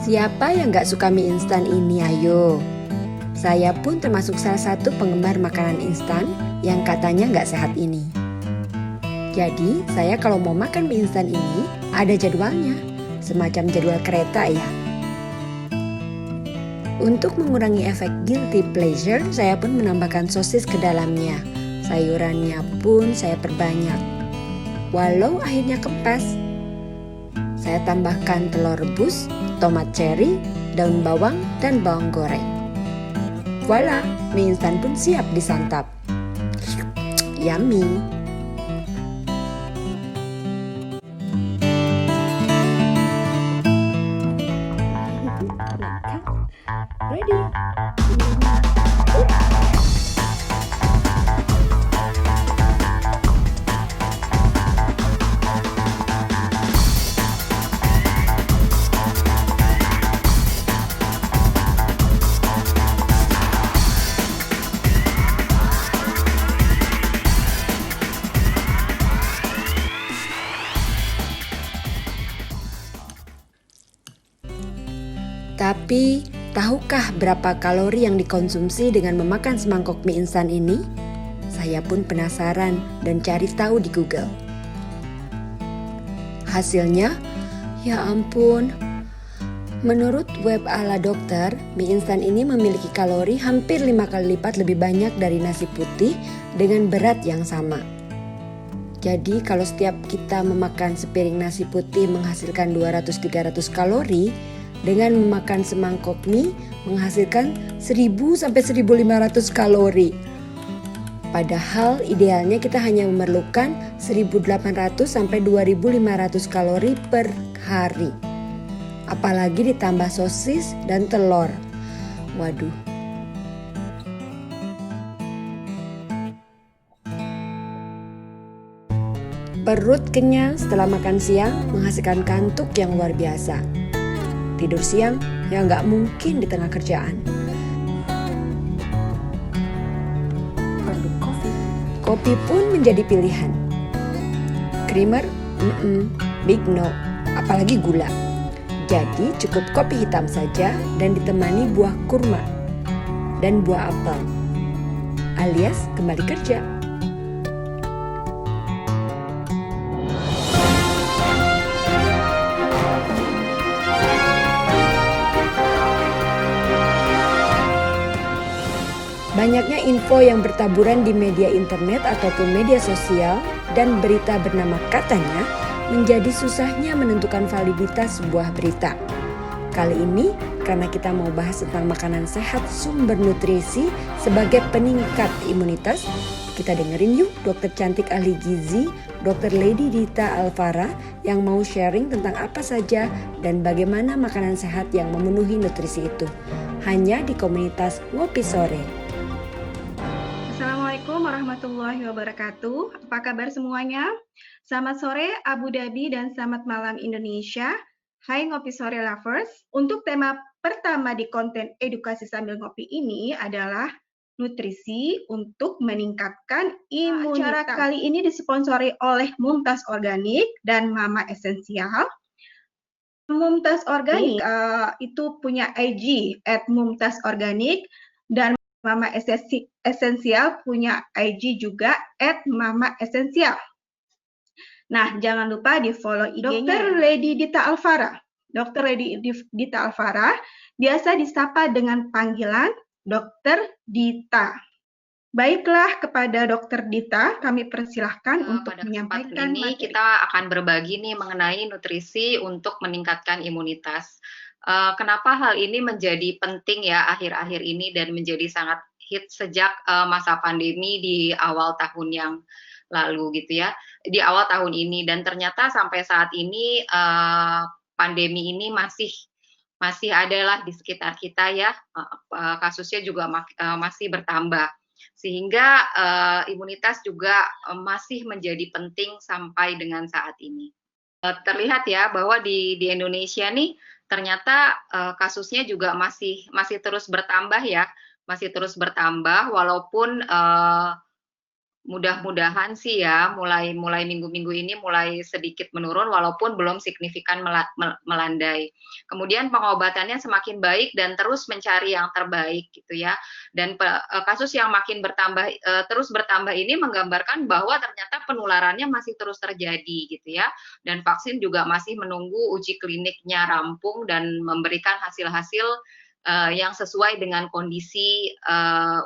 Siapa yang gak suka mie instan ini, ayo? Saya pun termasuk salah satu penggemar makanan instan yang katanya gak sehat ini. Jadi, saya kalau mau makan mie instan ini, ada jadwalnya. Semacam jadwal kereta ya. Untuk mengurangi efek guilty pleasure, saya pun menambahkan sosis ke dalamnya. Sayurannya pun saya perbanyak. Walau akhirnya kempes. Saya tambahkan telur rebus, tomat cherry, daun bawang, dan bawang goreng. Voila, mie instan pun siap disantap. Yummy! Ready? Tapi, tahukah berapa kalori yang dikonsumsi dengan memakan semangkok mie instan ini? Saya pun penasaran dan cari tahu di Google. Hasilnya, ya ampun. Menurut web ala dokter, mie instan ini memiliki kalori hampir 5 kali lipat lebih banyak dari nasi putih dengan berat yang sama. Jadi kalau setiap kita memakan sepiring nasi putih menghasilkan 200-300 kalori, dengan memakan semangkok mie menghasilkan 1000-1500 kalori. Padahal idealnya kita hanya memerlukan 1800-2500 kalori per hari. Apalagi ditambah sosis dan telur. Waduh. Perut kenyang setelah makan siang menghasilkan kantuk yang luar biasa. Tidur siang yang nggak mungkin di tengah kerjaan. Kopi pun menjadi pilihan. Creamer? Big no, apalagi gula. Jadi cukup kopi hitam saja dan ditemani buah kurma dan buah apel. Alias kembali kerja. Banyaknya info yang bertaburan di media internet ataupun media sosial dan berita bernama katanya menjadi susahnya menentukan validitas sebuah berita. Kali ini karena kita mau bahas tentang makanan sehat sumber nutrisi sebagai peningkat imunitas, kita dengerin yuk dokter cantik ahli gizi, Dr. Lady Dita Alfara yang mau sharing tentang apa saja dan bagaimana makanan sehat yang memenuhi nutrisi itu. Hanya di komunitas Ngopi Sore. Assalamualaikum warahmatullahi wabarakatuh. Apa kabar semuanya? Selamat sore Abu Dhabi dan selamat malam Indonesia. Hai Ngopi Sore Lovers. Untuk tema pertama di konten edukasi sambil ngopi ini adalah nutrisi untuk meningkatkan imunitas. Acara kali ini disponsori oleh Mumtaz Organik dan Mama Esensial. Mumtaz Organik itu punya IG @mumtazorganik dan Mama Esensial punya IG juga @mamaesensial. Nah, jangan lupa di follow IG-nya. Dr. Lady Dita Alfara. Dr. Lady Dita Alfara biasa disapa dengan panggilan Dr. Dita. Baiklah, kepada Dr. Dita kami persilahkan untuk menyampaikan ini materi. Kita akan berbagi nih mengenai nutrisi untuk meningkatkan imunitas. Kenapa hal ini menjadi penting ya akhir-akhir ini dan menjadi sangat hit sejak masa pandemi di awal tahun yang lalu gitu ya, di awal tahun ini, dan ternyata sampai saat ini pandemi ini masih adalah di sekitar kita ya, kasusnya juga masih bertambah, sehingga imunitas juga masih menjadi penting sampai dengan saat ini. Terlihat ya bahwa di Indonesia nih ternyata kasusnya juga masih terus bertambah ya, masih terus bertambah walaupun Mudah-mudahan sih ya, mulai minggu-minggu ini mulai sedikit menurun walaupun belum signifikan melandai. Kemudian pengobatannya semakin baik dan terus mencari yang terbaik gitu ya. Dan kasus yang makin bertambah terus bertambah ini menggambarkan bahwa ternyata penularannya masih terus terjadi gitu ya. Dan vaksin juga masih menunggu uji kliniknya rampung dan memberikan hasil-hasil yang sesuai dengan kondisi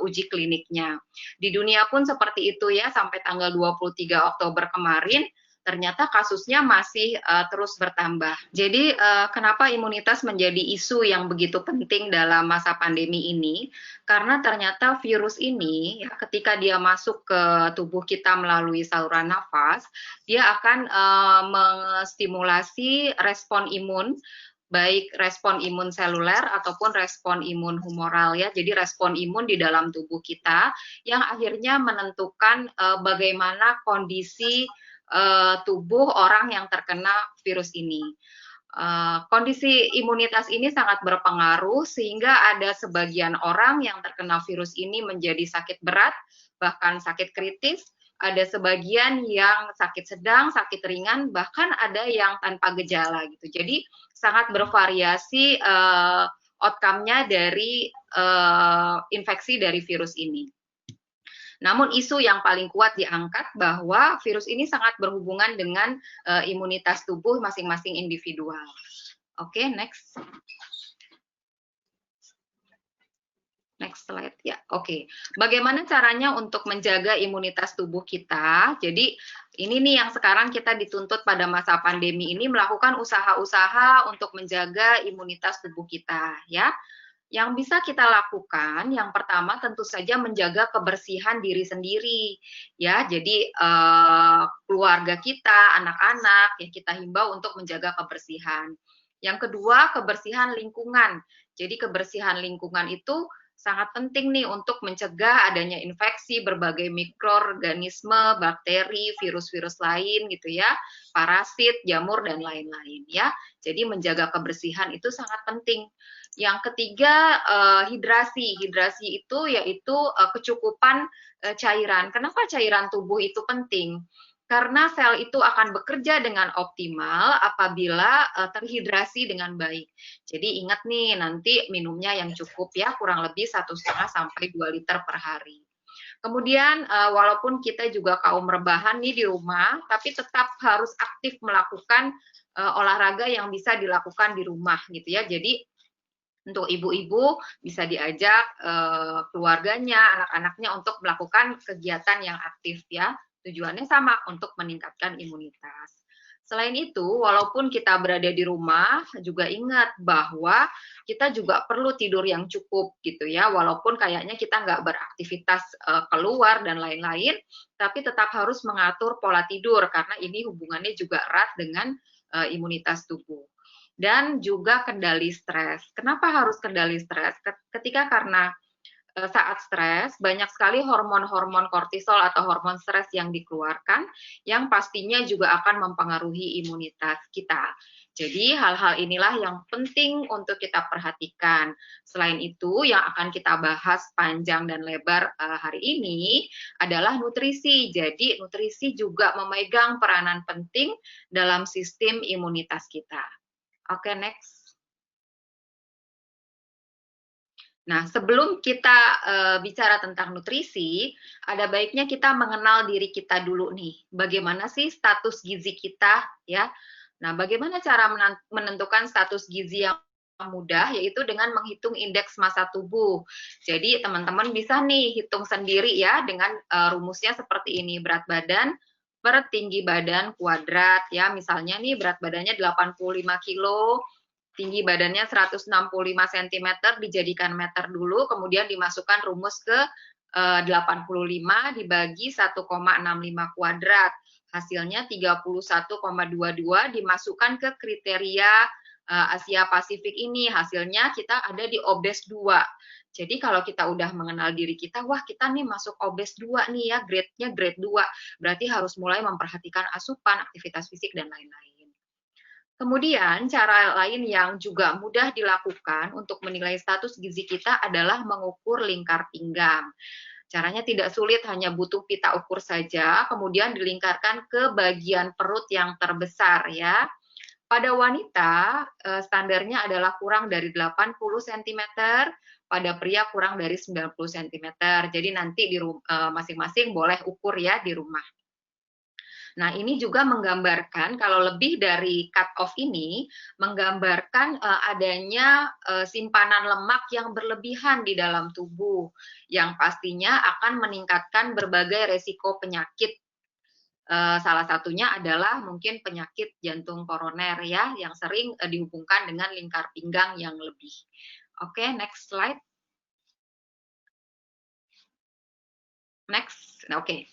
uji kliniknya. Di dunia pun seperti itu ya, sampai tanggal 23 Oktober kemarin, ternyata kasusnya masih terus bertambah. Jadi kenapa imunitas menjadi isu yang begitu penting dalam masa pandemi ini? Karena ternyata virus ini, ya, ketika dia masuk ke tubuh kita melalui saluran nafas, dia akan menstimulasi respon imun, baik respon imun seluler ataupun respon imun humoral ya. Jadi respon imun di dalam tubuh kita yang akhirnya menentukan bagaimana kondisi tubuh orang yang terkena virus ini. Kondisi imunitas ini sangat berpengaruh sehingga ada sebagian orang yang terkena virus ini menjadi sakit berat, bahkan sakit kritis, ada sebagian yang sakit sedang, sakit ringan, bahkan ada yang tanpa gejala gitu. Jadi sangat bervariasi outcome-nya dari infeksi dari virus ini. Namun isu yang paling kuat diangkat bahwa virus ini sangat berhubungan dengan imunitas tubuh masing-masing individual. Oke, next. Next slide ya. Oke. Bagaimana caranya untuk menjaga imunitas tubuh kita? Jadi ini nih yang sekarang kita dituntut pada masa pandemi ini melakukan usaha-usaha untuk menjaga imunitas tubuh kita ya. Yang bisa kita lakukan, yang pertama tentu saja menjaga kebersihan diri sendiri, ya. Jadi keluarga kita, anak-anak, ya kita himbau untuk menjaga kebersihan. Yang kedua, kebersihan lingkungan. Jadi kebersihan lingkungan itu sangat penting nih untuk mencegah adanya infeksi berbagai mikroorganisme, bakteri, virus-virus lain gitu ya, parasit, jamur dan lain-lain ya. Jadi menjaga kebersihan itu sangat penting. Yang ketiga, hidrasi. Hidrasi itu yaitu kecukupan cairan. Kenapa cairan tubuh itu penting? Karena sel itu akan bekerja dengan optimal apabila terhidrasi dengan baik. Jadi ingat nih, nanti minumnya yang cukup ya, kurang lebih 1,5 sampai 2 liter per hari. Kemudian walaupun kita juga kaum rebahan nih di rumah, tapi tetap harus aktif melakukan olahraga yang bisa dilakukan di rumah gitu ya. Jadi untuk ibu-ibu bisa diajak keluarganya, anak-anaknya untuk melakukan kegiatan yang aktif ya. Tujuannya sama, untuk meningkatkan imunitas. Selain itu, walaupun kita berada di rumah, juga ingat bahwa kita juga perlu tidur yang cukup gitu ya. Walaupun kayaknya kita nggak beraktivitas keluar dan lain-lain, tapi tetap harus mengatur pola tidur karena ini hubungannya juga erat dengan imunitas tubuh. Dan juga kendali stres. Kenapa harus kendali stres? Ketika karena saat stres, banyak sekali hormon-hormon kortisol atau hormon stres yang dikeluarkan, yang pastinya juga akan mempengaruhi imunitas kita. Jadi hal-hal inilah yang penting untuk kita perhatikan. Selain itu, yang akan kita bahas panjang dan lebar hari ini adalah nutrisi. Jadi nutrisi juga memegang peranan penting dalam sistem imunitas kita. Oke, next. Nah, sebelum kita bicara tentang nutrisi, ada baiknya kita mengenal diri kita dulu nih. Bagaimana sih status gizi kita ya? Nah, bagaimana cara menentukan status gizi yang mudah, yaitu dengan menghitung indeks massa tubuh. Jadi teman-teman bisa nih hitung sendiri ya dengan rumusnya seperti ini, berat badan per tinggi badan kuadrat ya. Misalnya nih berat badannya 85 kilo, tinggi badannya 165 cm, dijadikan meter dulu, kemudian dimasukkan rumus ke 85 dibagi 1,65 kuadrat. Hasilnya 31,22 dimasukkan ke kriteria Asia Pasifik ini. Hasilnya kita ada di obes 2. Jadi kalau kita udah mengenal diri kita, wah kita nih masuk obes 2 nih ya, grade-nya grade 2. Berarti harus mulai memperhatikan asupan, aktivitas fisik, dan lain-lain. Kemudian cara lain yang juga mudah dilakukan untuk menilai status gizi kita adalah mengukur lingkar pinggang. Caranya tidak sulit, hanya butuh pita ukur saja, kemudian dilingkarkan ke bagian perut yang terbesar ya. Pada wanita, standarnya adalah kurang dari 80 cm, pada pria kurang dari 90 cm. Jadi nanti di masing-masing boleh ukur ya di rumah. Nah, ini juga menggambarkan kalau lebih dari cut off ini, menggambarkan adanya simpanan lemak yang berlebihan di dalam tubuh, yang pastinya akan meningkatkan berbagai resiko penyakit. Salah satunya adalah mungkin penyakit jantung koroner ya, yang sering dihubungkan dengan lingkar pinggang yang lebih. Oke, next slide. Next, oke.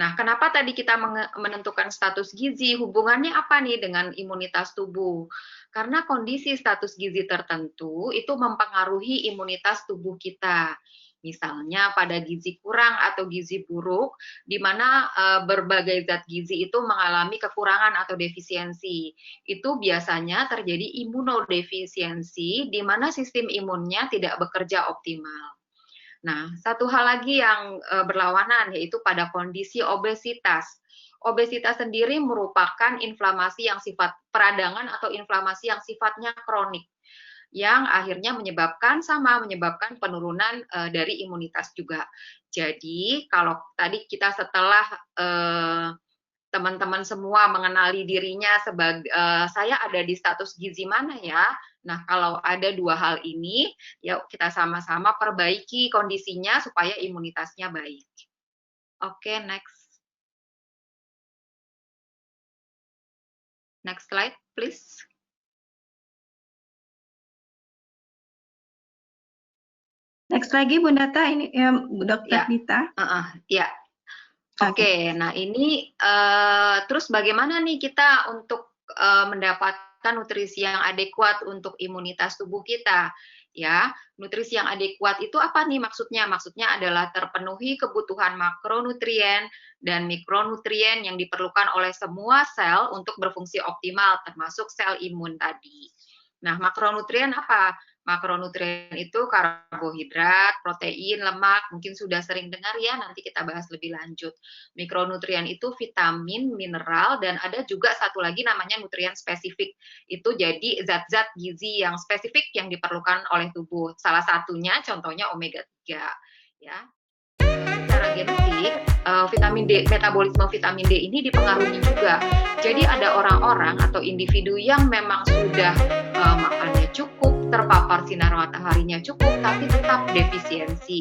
Nah, kenapa tadi kita menentukan status gizi? Hubungannya apa nih dengan imunitas tubuh? Karena kondisi status gizi tertentu itu mempengaruhi imunitas tubuh kita. Misalnya pada gizi kurang atau gizi buruk, di mana berbagai zat gizi itu mengalami kekurangan atau defisiensi. Itu biasanya terjadi imunodefisiensi, di mana sistem imunnya tidak bekerja optimal. Nah, satu hal lagi yang berlawanan yaitu pada kondisi obesitas. Obesitas sendiri merupakan inflamasi yang sifat peradangan atau inflamasi yang sifatnya kronik, yang akhirnya menyebabkan penurunan dari imunitas juga. Jadi, kalau tadi kita setelah teman-teman semua mengenali dirinya sebagai saya ada di status gizi mana ya. Nah, kalau ada dua hal ini, yuk kita sama-sama perbaiki kondisinya supaya imunitasnya baik. Oke, next. Next slide, please. Next lagi Bu Data, ini Dokter Dita. Ya. Oke, nah ini terus bagaimana nih kita untuk mendapatkan nutrisi yang adekuat untuk imunitas tubuh kita? Ya, nutrisi yang adekuat itu apa nih maksudnya? Maksudnya adalah terpenuhi kebutuhan makronutrien dan mikronutrien yang diperlukan oleh semua sel untuk berfungsi optimal, termasuk sel imun tadi. Nah, makronutrien apa? Makronutrien itu karbohidrat, protein, lemak, mungkin sudah sering dengar ya, nanti kita bahas lebih lanjut. Mikronutrien itu vitamin, mineral, dan ada juga satu lagi namanya nutrien spesifik. Itu jadi zat-zat gizi yang spesifik yang diperlukan oleh tubuh. Salah satunya contohnya omega 3 ya. Secara genetik, vitamin D, metabolisme vitamin D ini dipengaruhi juga. Jadi ada orang-orang atau individu yang memang sudah makannya cukup, terpapar sinar mataharinya cukup, tapi tetap defisiensi.